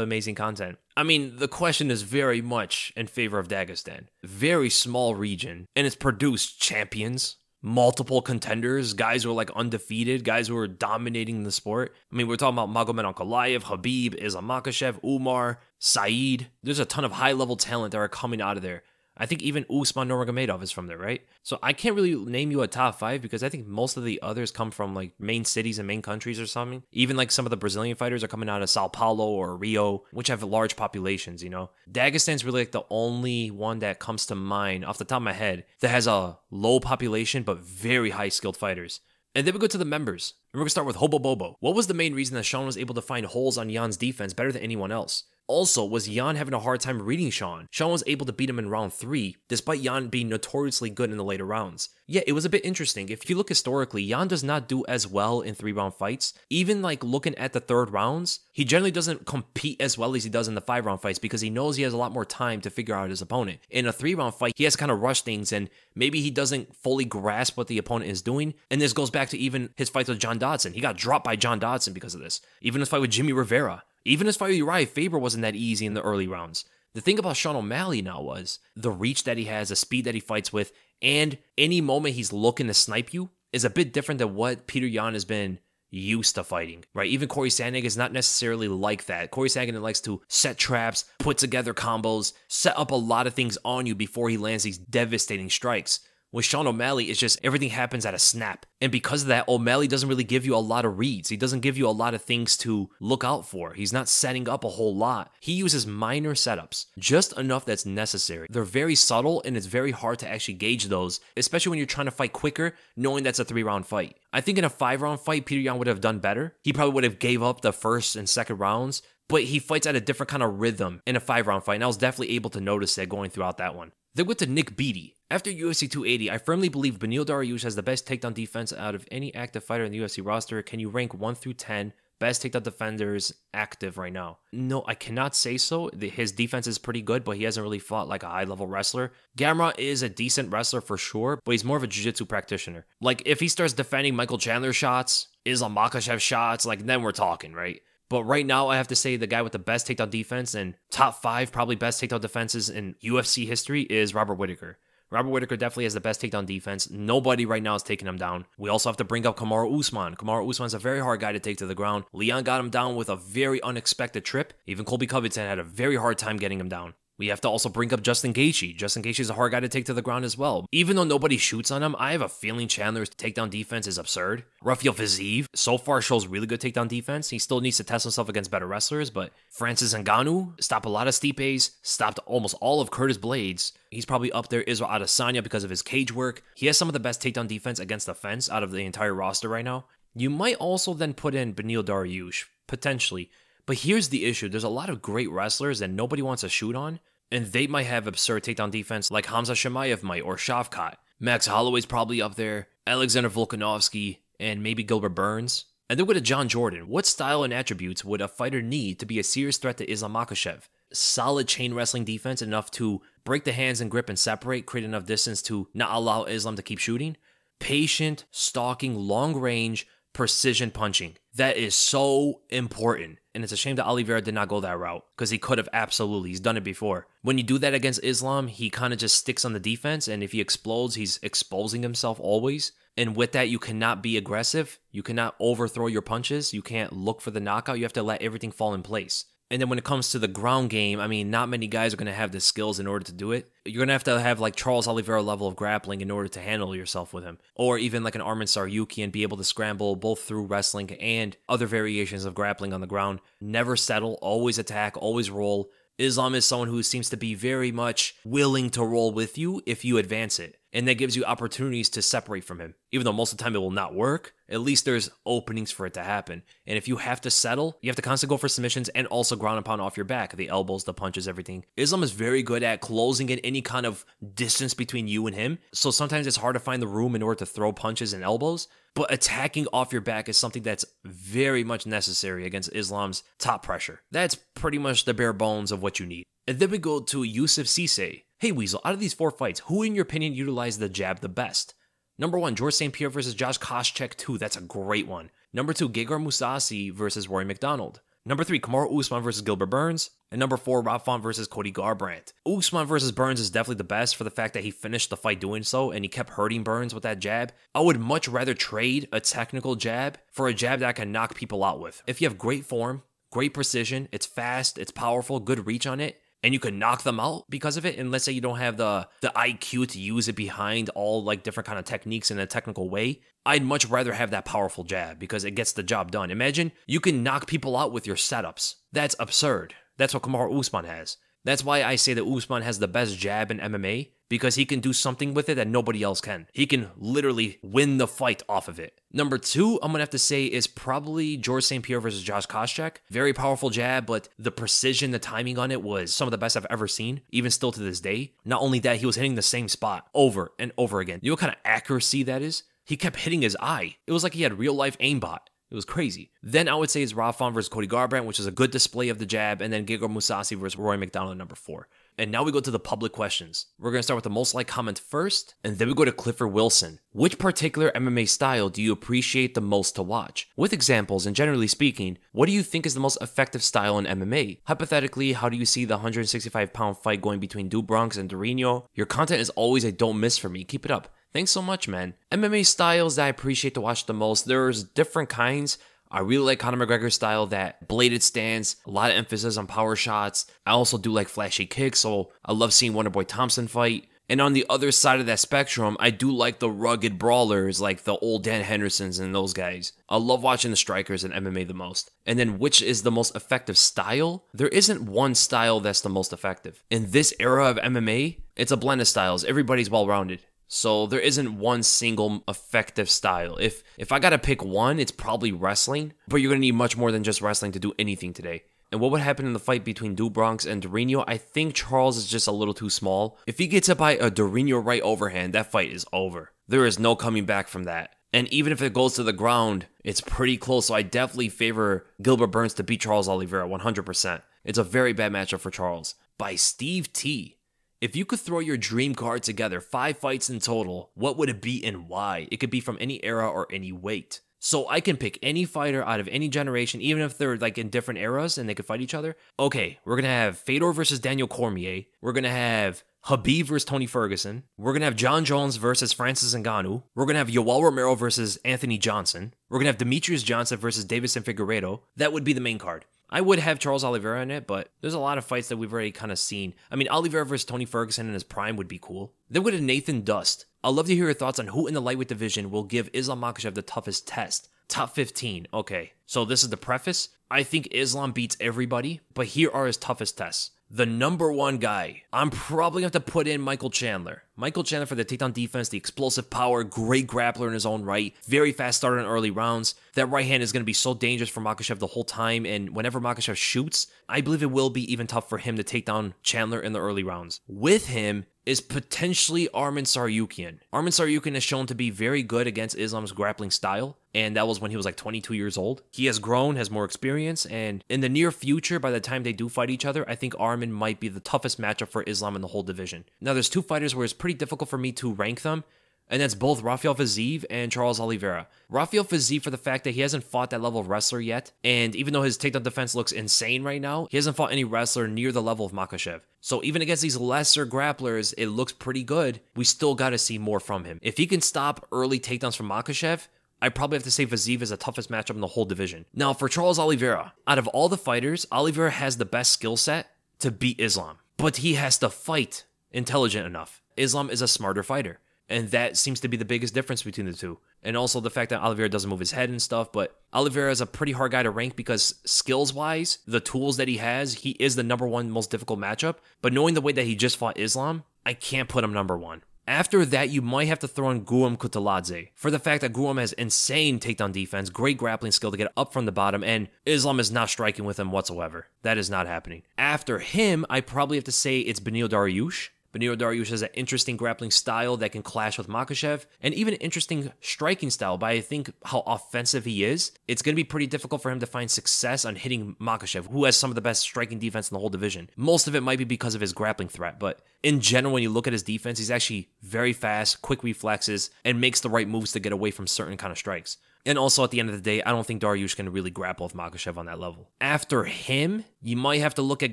amazing content. I mean, the question is very much in favor of Dagestan. Very small region, and it's produced champions, multiple contenders, guys who are like undefeated, guys who are dominating the sport. I mean, we're talking about Magomed Ankalaev, Khabib, Islam Makhachev, Umar, Saeed. There's a ton of high-level talent that are coming out of there. I think even Usman Nurmagomedov is from there, right? So I can't really name you a top 5 because I think most of the others come from like main cities and main countries or something. Even like some of the Brazilian fighters are coming out of Sao Paulo or Rio, which have large populations, you know? Dagestan's really like the only one that comes to mind off the top of my head that has a low population but very high skilled fighters. And then we go to the members. And we're going to start with Hobo Bobo. What was the main reason that Sean was able to find holes on Yan's defense better than anyone else? Also, was Yan having a hard time reading Sean? Sean was able to beat him in round 3, despite Yan being notoriously good in the later rounds. Yeah, it was a bit interesting. If you look historically, Yan does not do as well in 3-round fights. Even like looking at the 3rd rounds, he generally doesn't compete as well as he does in the 5-round fights because he knows he has a lot more time to figure out his opponent. In a 3-round fight, he has to kind of rush things and maybe he doesn't fully grasp what the opponent is doing. And this goes back to even his fights with John Dodson. He got dropped by John Dodson because of this. Even his fight with Jimmy Rivera. Even his fight with Uriah Faber wasn't that easy in the early rounds. The thing about Sean O'Malley now was the reach that he has, the speed that he fights with, and any moment he's looking to snipe you is a bit different than what Petr Yan has been used to fighting, right? Even Corey Sandhagen is not necessarily like that. Corey Sandhagen likes to set traps, put together combos, set up a lot of things on you before he lands these devastating strikes. With Sean O'Malley, it's just everything happens at a snap. And because of that, O'Malley doesn't really give you a lot of reads. He doesn't give you a lot of things to look out for. He's not setting up a whole lot. He uses minor setups, just enough that's necessary. They're very subtle, and it's very hard to actually gauge those, especially when you're trying to fight quicker, knowing that's a 3-round fight. I think in a 5-round fight, Petr Yan would have done better. He probably would have gave up the 1st and 2nd rounds, but he fights at a different kind of rhythm in a 5-round fight, and I was definitely able to notice that going throughout that one. Then went to Nick Beatty. After UFC 280, I firmly believe Beneil Dariush has the best takedown defense out of any active fighter in the UFC roster. Can you rank 1 through 10 best takedown defenders active right now? No, I cannot say so. His defense is pretty good, but he hasn't really fought like a high-level wrestler. Gamrot is a decent wrestler for sure, but he's more of a jiu-jitsu practitioner. Like, if he starts defending Michael Chandler shots, Islam Makhachev shots, like, then we're talking, right? But right now, I have to say the guy with the best takedown defense and top 5 probably best takedown defenses in UFC history is Robert Whittaker. Robert Whittaker definitely has the best takedown defense. Nobody right now is taking him down. We also have to bring up Kamaru Usman. Kamaru Usman's a very hard guy to take to the ground. Leon got him down with a very unexpected trip. Even Colby Covington had a very hard time getting him down. We have to also bring up Justin Gaethje. Justin Gaethje is a hard guy to take to the ground as well. Even though nobody shoots on him, I have a feeling Chandler's takedown defense is absurd. Rafael Fiziev so far shows really good takedown defense. He still needs to test himself against better wrestlers, but Francis Ngannou stopped a lot of Stipe's, stopped almost all of Curtis Blades. He's probably up there, Israel Adesanya, because of his cage work. He has some of the best takedown defense against the fence out of the entire roster right now. You might also then put in Beneil Dariush, potentially. But here's the issue. There's a lot of great wrestlers that nobody wants to shoot on. And they might have absurd takedown defense like Khamzat Chimaev might, or Shavkat. Max Holloway's probably up there, Alexander Volkanovski, and maybe Gilbert Burns. And then with a John Jordan, what style and attributes would a fighter need to be a serious threat to Islam Makhachev? Solid chain wrestling defense, enough to break the hands and grip and separate, create enough distance to not allow Islam to keep shooting. Patient, stalking, long range, precision punching. That is so important. And it's a shame that Oliveira did not go that route because he could have absolutely. He's done it before. When you do that against Islam, he kind of just sticks on the defense. And if he explodes, he's exposing himself always. And with that, you cannot be aggressive. You cannot overthrow your punches. You can't look for the knockout. You have to let everything fall in place. And then when it comes to the ground game, I mean, not many guys are going to have the skills in order to do it. You're going to have like Charles Oliveira level of grappling in order to handle yourself with him. Or even like an Arman Tsarukyan, be able to scramble both through wrestling and other variations of grappling on the ground. Never settle, always attack, always roll. Islam is someone who seems to be very much willing to roll with you if you advance it. And that gives you opportunities to separate from him. Even though most of the time it will not work, at least there's openings for it to happen. And if you have to settle, you have to constantly go for submissions and also ground and pound off your back. The elbows, the punches, everything. Islam is very good at closing in any kind of distance between you and him. So sometimes it's hard to find the room in order to throw punches and elbows. But attacking off your back is something that's very much necessary against Islam's top pressure. That's pretty much the bare bones of what you need. And then we go to Youssef Cisse. Hey Weasel, out of these 4 fights, who in your opinion utilized the jab the best? Number 1, George St. Pierre versus Josh Koscheck 2. That's a great one. Number 2, Gegard Mousasi versus Rory McDonald. Number 3, Kamaru Usman versus Gilbert Burns. And number 4, Rob Font versus Cody Garbrandt. Usman versus Burns is definitely the best for the fact that he finished the fight doing so and he kept hurting Burns with that jab. I would much rather trade a technical jab for a jab that I can knock people out with. If you have great form, great precision, it's fast, it's powerful, good reach on it, and you can knock them out because of it, and let's say you don't have the IQ to use it behind all like different kind of techniques in a technical way, I'd much rather have that powerful jab because it gets the job done. Imagine you can knock people out with your setups. That's absurd. That's what Kamaru Usman has. That's why I say that Usman has the best jab in MMA, because he can do something with it that nobody else can. He can literally win the fight off of it. Number 2, I'm going to have to say is probably George St. Pierre versus Josh Koscheck. Very powerful jab, but the precision, the timing on it was some of the best I've ever seen, even still to this day. Not only that, he was hitting the same spot over and over again. You know what kind of accuracy that is? He kept hitting his eye. It was like he had real life aimbot. It was crazy. Then I would say it's Rob Font versus Cody Garbrandt, which is a good display of the jab, and then Gegard Mousasi versus Rory McDonald at number 4. And now we go to the public questions. We're going to start with the most liked comment first, and then we go to Clifford Wilson. Which particular MMA style do you appreciate the most to watch? With examples, and generally speaking, what do you think is the most effective style in MMA? Hypothetically, how do you see the 165-pound fight going between Do Bronx and Durinho? Your content is always a don't miss for me. Keep it up. Thanks so much, man. MMA styles that I appreciate to watch the most, there's different kinds. I really like Conor McGregor's style, that bladed stance, a lot of emphasis on power shots. I also do like flashy kicks, so I love seeing Wonderboy Thompson fight. And on the other side of that spectrum, I do like the rugged brawlers like the old Dan Hendersons and those guys. I love watching the strikers in MMA the most. And then which is the most effective style? There isn't one style that's the most effective. In this era of MMA, it's a blend of styles. Everybody's well-rounded. So there isn't one single effective style. If I gotta pick one, it's probably wrestling, but you're gonna need much more than just wrestling to do anything today. And what would happen in the fight between Do Bronx and Durinho? I think Charles is just a little too small. If he gets hit by a Durinho right overhand, that fight is over. There is no coming back from that. And even if it goes to the ground, it's pretty close. So I definitely favor Gilbert Burns to beat Charles Oliveira 100%. It's a very bad matchup for Charles. By Steve T. If you could throw your dream card together, 5 fights in total, what would it be and why? It could be from any era or any weight. So I can pick any fighter out of any generation, even if they're like in different eras and they could fight each other. Okay, we're going to have Fedor versus Daniel Cormier. We're going to have Khabib versus Tony Ferguson. We're going to have John Jones versus Francis Ngannou. We're going to have Yoel Romero versus Anthony Johnson. We're going to have Demetrius Johnson versus Davison Figueiredo. That would be the main card. I would have Charles Oliveira in it, but there's a lot of fights that we've already kind of seen. I mean, Oliveira versus Tony Ferguson in his prime would be cool. Then we have Nathan Dust. I'd love to hear your thoughts on who in the lightweight division will give Islam Makhachev the toughest test. Top 15. Okay, so this is the preface. I think Islam beats everybody, but here are his toughest tests. The number 1 guy, I'm probably going to have to put in Michael Chandler. Michael Chandler for the takedown defense, the explosive power, great grappler in his own right, very fast starter in early rounds. That right hand is going to be so dangerous for Makhachev the whole time, and whenever Makhachev shoots, I believe it will be even tough for him to take down Chandler in the early rounds. With him is potentially Arman Tsarukyan. Arman Tsarukyan is shown to be very good against Islam's grappling style, and that was when he was like 22 years old. He has grown, has more experience, and in the near future, by the time they do fight each other, I think Arman might be the toughest matchup for Islam in the whole division. Now, there's 2 fighters where it's pretty difficult for me to rank them, And that's both Rafael Fiziev and Charles Oliveira. Rafael Fiziev for the fact that he hasn't fought that level of wrestler yet, and even though his takedown defense looks insane right now, he hasn't fought any wrestler near the level of Makhachev. So even against these lesser grapplers, it looks pretty good. We still got to see more from him. If he can stop early takedowns from Makhachev, I probably have to say Fiziev is the toughest matchup in the whole division. Now for Charles Oliveira, out of all the fighters, Oliveira has the best skill set to beat Islam, but he has to fight intelligent enough. Islam is a smarter fighter. And that seems to be the biggest difference between the two. And also the fact that Oliveira doesn't move his head and stuff, but Oliveira is a pretty hard guy to rank because skills-wise, the tools that he has, he is the #1 most difficult matchup. But knowing the way that he just fought Islam, I can't put him #1. After that, you might have to throw in Guillaume Kutateladze for the fact that Guillaume has insane takedown defense, great grappling skill to get up from the bottom, and Islam is not striking with him whatsoever. That is not happening. After him, I probably have to say it's Beneil Dariush. Beneil Dariush has an interesting grappling style that can clash with Makhachev, and even an interesting striking style, but I think how offensive he is, it's going to be pretty difficult for him to find success on hitting Makhachev, who has some of the best striking defense in the whole division. Most of it might be because of his grappling threat, but in general, when you look at his defense, he's actually very fast, quick reflexes, and makes the right moves to get away from certain kind of strikes. And also, at the end of the day, I don't think Dariush can really grapple with Makhachev on that level. After him, you might have to look at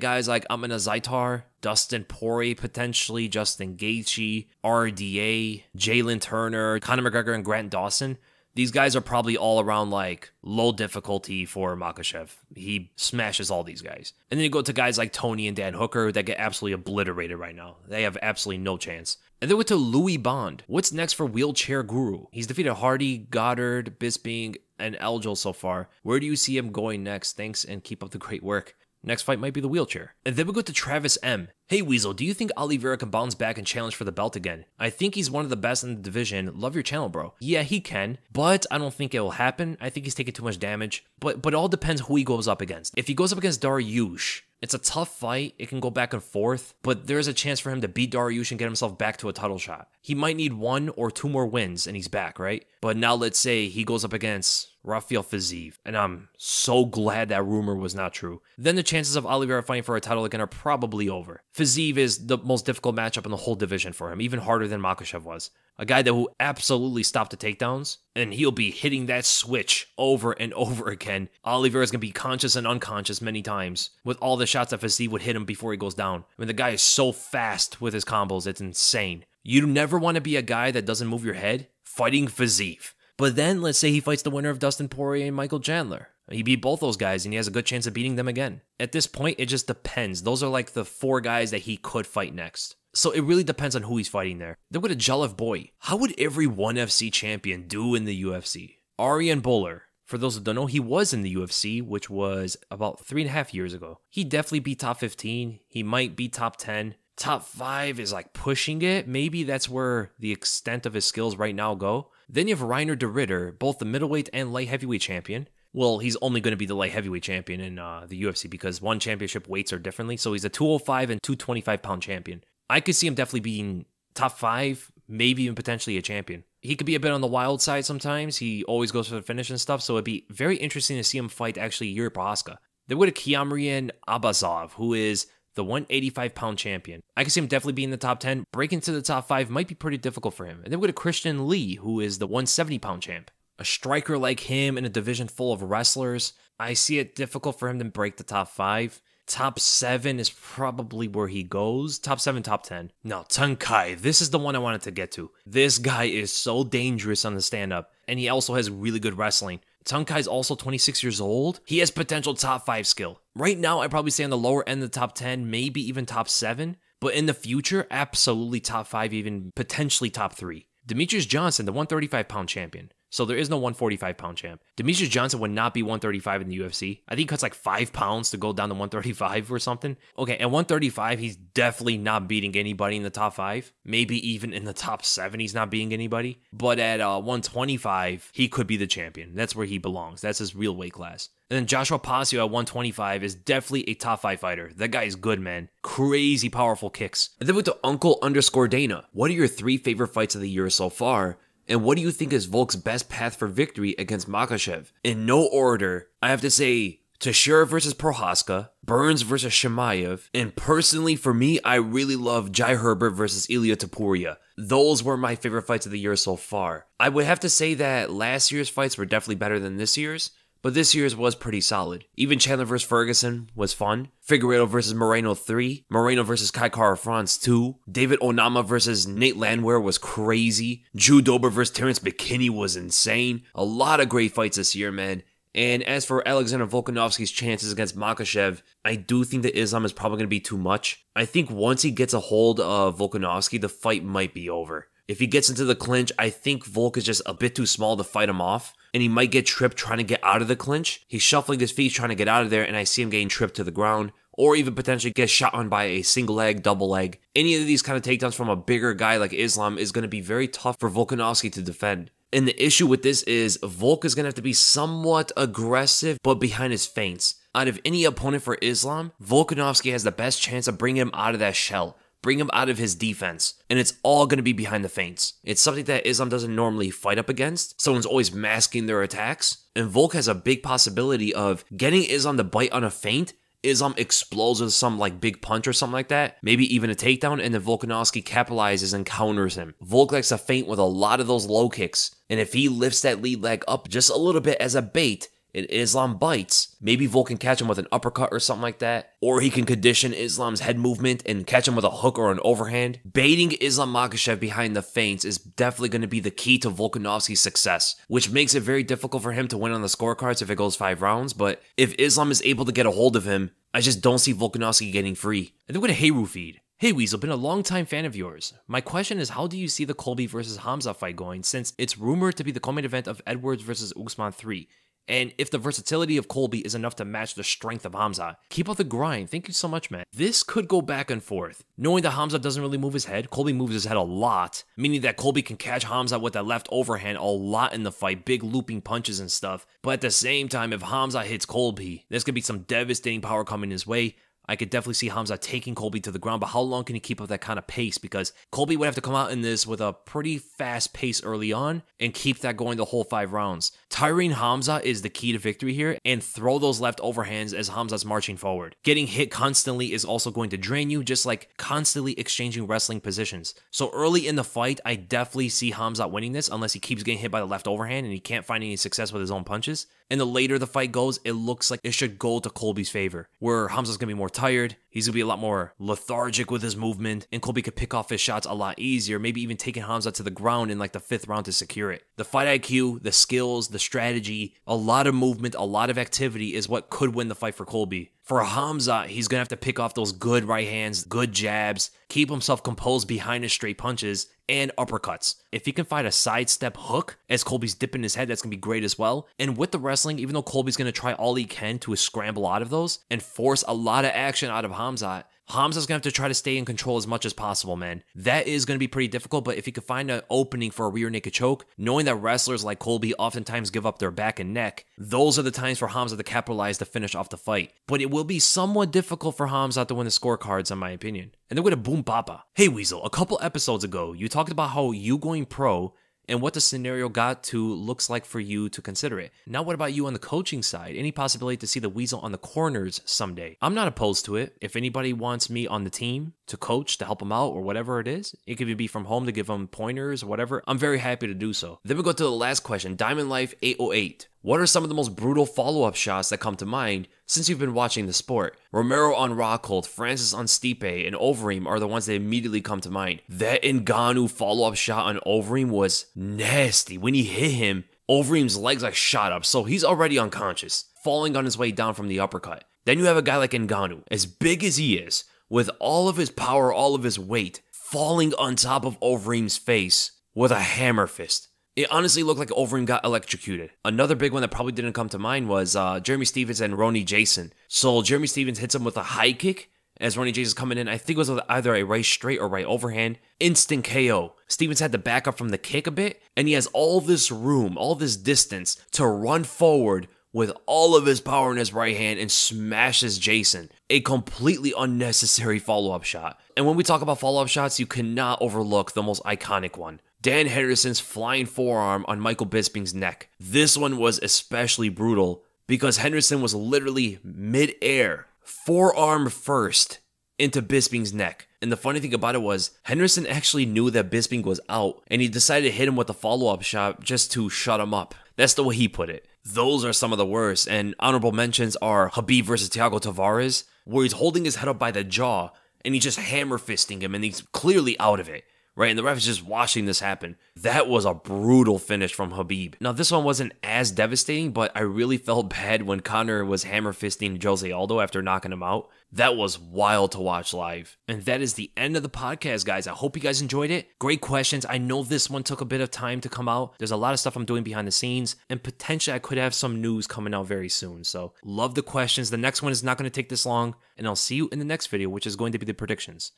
guys like Amina Zaitar, Dustin Poirier potentially, Justin Gaethje, RDA, Jalen Turner, Conor McGregor, and Grant Dawson. These guys are probably all around like low difficulty for Makhachev. He smashes all these guys. And then you go to guys like Tony and Dan Hooker that get absolutely obliterated right now. They have absolutely no chance. And then we went to Louis Bond. What's next for Wheelchair Guru? He's defeated Hardy, Goddard, Bisping, and Aljo so far. Where do you see him going next? Thanks and keep up the great work. Next fight might be the wheelchair. And then we go to Travis M. Hey Weasel, do you think Oliveira can bounce back and challenge for the belt again? I think he's one of the best in the division. Love your channel, bro. Yeah, he can, but I don't think it will happen. I think he's taking too much damage. But it all depends who he goes up against. If he goes up against Dariush, it's a tough fight. It can go back and forth, but there's a chance for him to beat Dariush and get himself back to a title shot. He might need 1 or 2 more wins and he's back, right? But now let's say he goes up against Rafael Fiziev, and I'm so glad that rumor was not true. Then the chances of Oliveira fighting for a title again are probably over. Fiziev is the most difficult matchup in the whole division for him, even harder than Makhachev was. A guy that will absolutely stop the takedowns, and he'll be hitting that switch over and over again. Oliveira is going to be conscious and unconscious many times with all the shots that Fiziev would hit him before he goes down. I mean, the guy is so fast with his combos, it's insane. You never want to be a guy that doesn't move your head fighting Fiziev. But then, let's say he fights the winner of Dustin Poirier and Michael Chandler. He beat both those guys, and he has a good chance of beating them again. At this point, it just depends. Those are like the 4 guys that he could fight next. So it really depends on who he's fighting there. Then with a Jalev Boy, how would every ONE FC champion do in the UFC? Ariane Bowler. For those who don't know, he was in the UFC, which was about 3.5 years ago. He definitely beat top 15. He might be top 10. Top 5 is like pushing it. Maybe that's where the extent of his skills right now go. Then you have Reiner de Ritter, both the middleweight and light heavyweight champion. Well, he's only going to be the light heavyweight champion in the UFC because one championship weights are differently. So he's a 205 and 225 pound champion. I could see him definitely being top 5, maybe even potentially a champion. He could be a bit on the wild side sometimes. He always goes for the finish and stuff. So it'd be very interesting to see him fight actually Yuri Prochazka. Then with a Kiamrian Abazov, who is the 185-pound champion. I can see him definitely being in the top 10. Breaking to the top 5 might be pretty difficult for him. And then we got a Christian Lee, who is the 170-pound champ. A striker like him in a division full of wrestlers, I see it difficult for him to break the top 5. Top 7 is probably where he goes. Top 7, top 10. Now, Tunkai, this is the one I wanted to get to. This guy is so dangerous on the stand-up, and he also has really good wrestling. Tunkai's also 26 years old. He has potential top 5 skill. Right now, I'd probably say on the lower end of the top 10, maybe even top 7. But in the future, absolutely top 5, even potentially top 3. Demetrius Johnson, the 135-pound champion. So there is no 145-pound champ. Demetrius Johnson would not be 135 in the UFC. I think he cuts like 5 pounds to go down to 135 or something. Okay, at 135, he's definitely not beating anybody in the top 5. Maybe even in the top 7, he's not beating anybody. But at 125, he could be the champion. That's where he belongs. That's his real weight class. And then Joshua Pasio at 125 is definitely a top 5 fighter. That guy is good, man. Crazy powerful kicks. And then with the Uncle_Dana, what are your 3 favorite fights of the year so far? And what do you think is Volk's best path for victory against Makhachev? In no order, I have to say Teixeira versus Prohaska, Burns versus Chimaev, and personally for me, I really love Jai Herbert versus Ilia Topuria. Those were my favorite fights of the year so far. I would have to say that last year's fights were definitely better than this year's, but this year's was pretty solid. Even Chandler vs. Ferguson was fun. Figueiredo versus Moreno 3. Moreno versus Kai Kara-France 2. David Onama versus Nate Landwehr was crazy. Drew Dober versus Terrence McKinney was insane. A lot of great fights this year, man. And as for Alexander Volkanovski's chances against Makhachev, I do think that Islam is probably going to be too much. I think once he gets a hold of Volkanovski, the fight might be over. If he gets into the clinch, I think Volk is just a bit too small to fight him off, and he might get tripped trying to get out of the clinch. He's shuffling his feet trying to get out of there, and I see him getting tripped to the ground, or even potentially get shot on by a single leg, double leg. Any of these kind of takedowns from a bigger guy like Islam is going to be very tough for Volkanovski to defend. And the issue with this is Volk is going to have to be somewhat aggressive, but behind his feints. Out of any opponent for Islam, Volkanovski has the best chance of bringing him out of that shell. Bring him out of his defense, and it's all going to be behind the feints. It's something that Islam doesn't normally fight up against. Someone's always masking their attacks, and Volk has a big possibility of getting Islam to bite on a feint. Islam explodes with some like big punch or something like that, maybe even a takedown, and then Volkanovski capitalizes and counters him. Volk likes to feint with a lot of those low kicks, and if he lifts that lead leg up just a little bit as a bait, and Islam bites, maybe Volk can catch him with an uppercut or something like that, or he can condition Islam's head movement and catch him with a hook or an overhand. Baiting Islam Makhachev behind the feints is definitely going to be the key to Volkanovski's success, which makes it very difficult for him to win on the scorecards if it goes 5 rounds, but if Islam is able to get a hold of him, I just don't see Volkanovski getting free. And then with a Heyru feed. Hey Weasel, been a long-time fan of yours. My question is, how do you see the Colby versus Khamzat fight going, since it's rumored to be the co-main event of Edwards versus Usman 3? And if the versatility of Colby is enough to match the strength of Khamzat, keep up the grind. Thank you so much, man. This could go back and forth. Knowing that Khamzat doesn't really move his head, Colby moves his head a lot, meaning that Colby can catch Khamzat with that left overhand a lot in the fight, big looping punches and stuff. But at the same time, if Khamzat hits Colby, there's going to be some devastating power coming his way. I could definitely see Khamzat taking Colby to the ground, but how long can he keep up that kind of pace? Because Colby would have to come out in this with a pretty fast pace early on and keep that going the whole 5 rounds. Tiring Khamzat is the key to victory here, and throw those left overhands as Khamzat's marching forward. Getting hit constantly is also going to drain you, just like constantly exchanging wrestling positions. So early in the fight, I definitely see Khamzat winning this unless he keeps getting hit by the left overhand and he can't find any success with his own punches. And the later the fight goes, it looks like it should go to Colby's favor, where Khamzat's going to be more tired, he's going to be a lot more lethargic with his movement, and Colby could pick off his shots a lot easier, maybe even taking Khamzat to the ground in like the 5th round to secure it. The fight IQ, the skills, the strategy, a lot of movement, a lot of activity is what could win the fight for Colby. For Khamzat, he's going to have to pick off those good right hands, good jabs, keep himself composed behind his straight punches, and uppercuts. If he can find a sidestep hook as Colby's dipping his head, that's going to be great as well. And with the wrestling, even though Colby's going to try all he can to scramble out of those and force a lot of action out of Khamzat's going to have to try to stay in control as much as possible, man. That is going to be pretty difficult, but if he can find an opening for a rear naked choke, knowing that wrestlers like Colby oftentimes give up their back and neck, those are the times for Khamzat to capitalize to finish off the fight. But it will be somewhat difficult for Khamzat to win the scorecards, in my opinion. And then with a boom papa. Hey Weasel, a couple episodes ago, you talked about how you going pro and what the scenario got to looks like for you to consider it. Now what about you on the coaching side? Any possibility to see the Weasel on the corners someday? I'm not opposed to it. If anybody wants me on the team to coach, to help them out, or whatever it is, it could be from home to give them pointers or whatever, I'm very happy to do so. Then we go to the last question, Diamond Life 808. What are some of the most brutal follow-up shots that come to mind since you've been watching the sport? Romero on Rockhold, Francis on Stipe, and Overeem are the ones that immediately come to mind. That Ngannou follow-up shot on Overeem was nasty. When he hit him, Overeem's legs like shot up, so he's already unconscious, falling on his way down from the uppercut. Then you have a guy like Ngannou, as big as he is, with all of his power, all of his weight, falling on top of Overeem's face with a hammer fist. It honestly looked like Overeem got electrocuted. Another big one that probably didn't come to mind was Jeremy Stephens and Ronnie Jason. So Jeremy Stephens hits him with a high kick as Ronnie Jason's coming in. I think it was with either a right straight or right overhand. Instant KO. Stephens had to back up from the kick a bit, and he has all this room, all this distance to run forward with all of his power in his right hand and smashes Jason. A completely unnecessary follow-up shot. And when we talk about follow-up shots, you cannot overlook the most iconic one. Dan Henderson's flying forearm on Michael Bisping's neck. This one was especially brutal because Henderson was literally mid-air, forearm first, into Bisping's neck. And the funny thing about it was, Henderson actually knew that Bisping was out, and he decided to hit him with a follow-up shot just to shut him up. That's the way he put it. Those are some of the worst, and honorable mentions are Khabib versus Thiago Tavares, where he's holding his head up by the jaw, and he's just hammer fisting him, and he's clearly out of it. Right, and the ref is just watching this happen. That was a brutal finish from Khabib. Now, this one wasn't as devastating, but I really felt bad when Conor was hammer fisting Jose Aldo after knocking him out. That was wild to watch live. And that is the end of the podcast, guys. I hope you guys enjoyed it. Great questions. I know this one took a bit of time to come out. There's a lot of stuff I'm doing behind the scenes, and potentially I could have some news coming out very soon. So, love the questions. The next one is not going to take this long, and I'll see you in the next video, which is going to be the predictions.